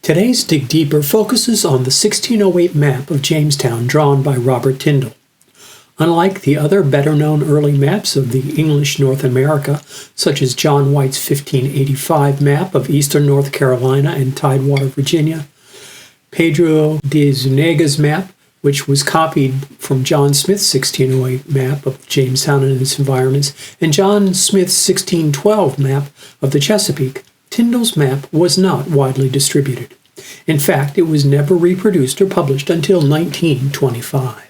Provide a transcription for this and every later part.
Today's Dig Deeper focuses on the 1608 map of Jamestown drawn by Robert Tindall. Unlike the other better-known early maps of the English North America, such as John White's 1585 map of eastern North Carolina and Tidewater, Virginia, Pedro de Zuniga's map, which was copied from John Smith's 1608 map of Jamestown and its environs, and John Smith's 1612 map of the Chesapeake, Tindall's map was not widely distributed. In fact, it was never reproduced or published until 1925.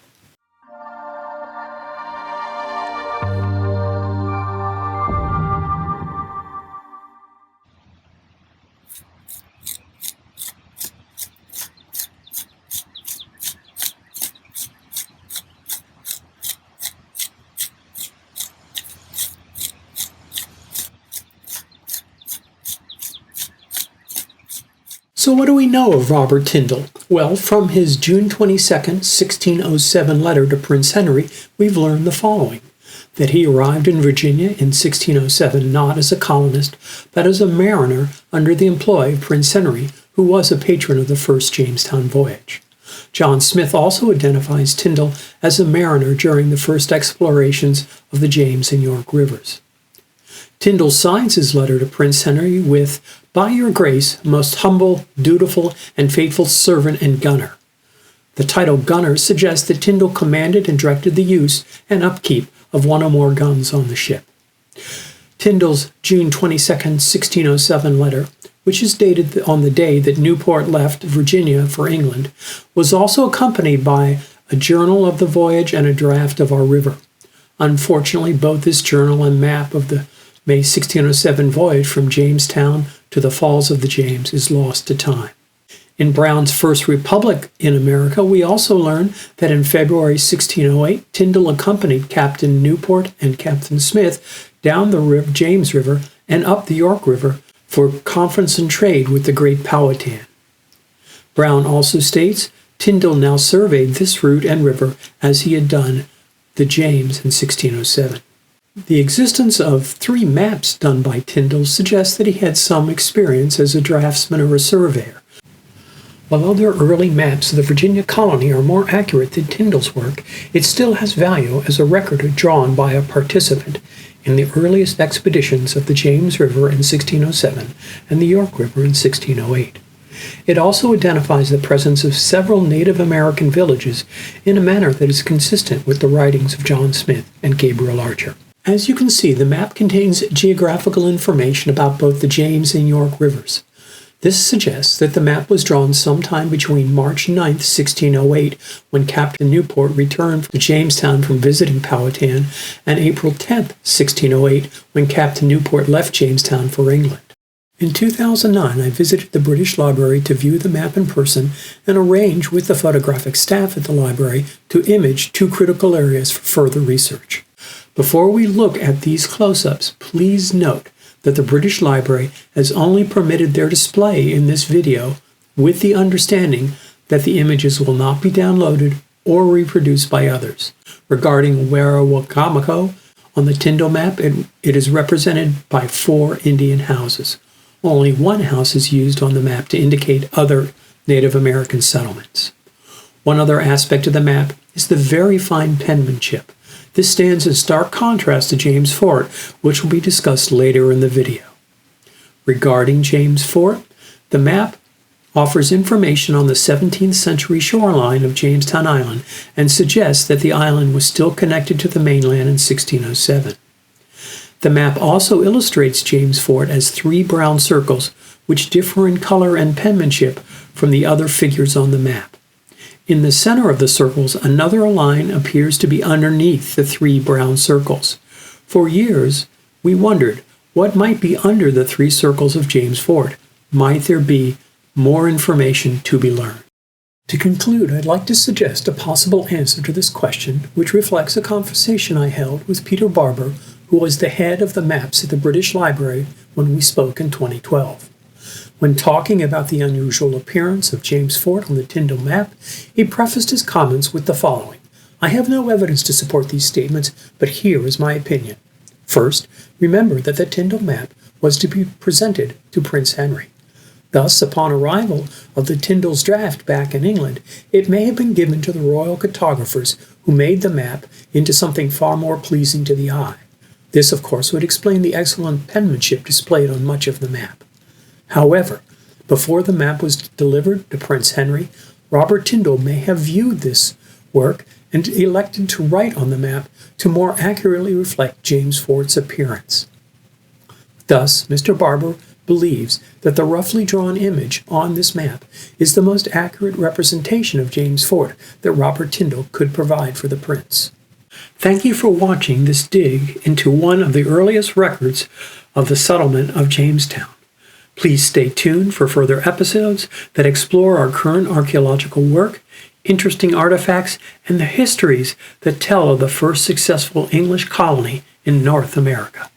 So what do we know of Robert Tindall? Well, from his June 22, 1607 letter to Prince Henry, we've learned the following: that he arrived in Virginia in 1607 not as a colonist, but as a mariner under the employ of Prince Henry, who was a patron of the first Jamestown voyage. John Smith also identifies Tindall as a mariner during the first explorations of the James and York rivers. Tindall signs his letter to Prince Henry with, "By your grace, most humble, dutiful, and faithful servant and gunner." The title gunner suggests that Tindall commanded and directed the use and upkeep of one or more guns on the ship. Tindall's June 22, 1607 letter, which is dated on the day that Newport left Virginia for England, was also accompanied by a journal of the voyage and a draft of our river. Unfortunately, both this journal and map of the May 1607 voyage from Jamestown to the Falls of the James is lost to time. In Brown's First Republic in America, we also learn that in February 1608, Tindall accompanied Captain Newport and Captain Smith down the James River and up the York River for conference and trade with the great Powhatan. Brown also states Tindall now surveyed this route and river as he had done the James in 1607. The existence of 3 maps done by Tindall suggests that he had some experience as a draftsman or a surveyor. While other early maps of the Virginia colony are more accurate than Tindall's work, it still has value as a record drawn by a participant in the earliest expeditions of the James River in 1607 and the York River in 1608. It also identifies the presence of several Native American villages in a manner that is consistent with the writings of John Smith and Gabriel Archer. As you can see, the map contains geographical information about both the James and York rivers. This suggests that the map was drawn sometime between March 9, 1608, when Captain Newport returned to Jamestown from visiting Powhatan, and April 10, 1608, when Captain Newport left Jamestown for England. In 2009, I visited the British Library to view the map in person and arrange with the photographic staff at the library to image 2 critical areas for further research. Before we look at these close-ups, please note that the British Library has only permitted their display in this video with the understanding that the images will not be downloaded or reproduced by others. Regarding Werowocomoco, on the Tindall map, it is represented by 4 Indian houses. Only 1 house is used on the map to indicate other Native American settlements. One other aspect of the map is the very fine penmanship. This stands in stark contrast to James Fort, which will be discussed later in the video. Regarding James Fort, the map offers information on the 17th century shoreline of Jamestown Island and suggests that the island was still connected to the mainland in 1607. The map also illustrates James Fort as 3 brown circles, which differ in color and penmanship from the other figures on the map. In the center of the circles, another line appears to be underneath the 3 brown circles. For years, we wondered what might be under the 3 circles of James Fort. Might there be more information to be learned? To conclude, I'd like to suggest a possible answer to this question, which reflects a conversation I held with Peter Barber, who was the head of the maps at the British Library when we spoke in 2012. When talking about the unusual appearance of James Fort on the Tindall map, he prefaced his comments with the following: "I have no evidence to support these statements, but here is my opinion. First, remember that the Tindall map was to be presented to Prince Henry. Thus, upon arrival of the Tindall's draft back in England, it may have been given to the royal cartographers who made the map into something far more pleasing to the eye. This, of course, would explain the excellent penmanship displayed on much of the map. However, before the map was delivered to Prince Henry, Robert Tindall may have viewed this work and elected to write on the map to more accurately reflect James Fort's appearance. Thus, Mr. Barber believes that the roughly drawn image on this map is the most accurate representation of James Fort that Robert Tindall could provide for the prince. Thank you for watching this dig into one of the earliest records of the settlement of Jamestown. Please stay tuned for further episodes that explore our current archaeological work, interesting artifacts, and the histories that tell of the first successful English colony in North America.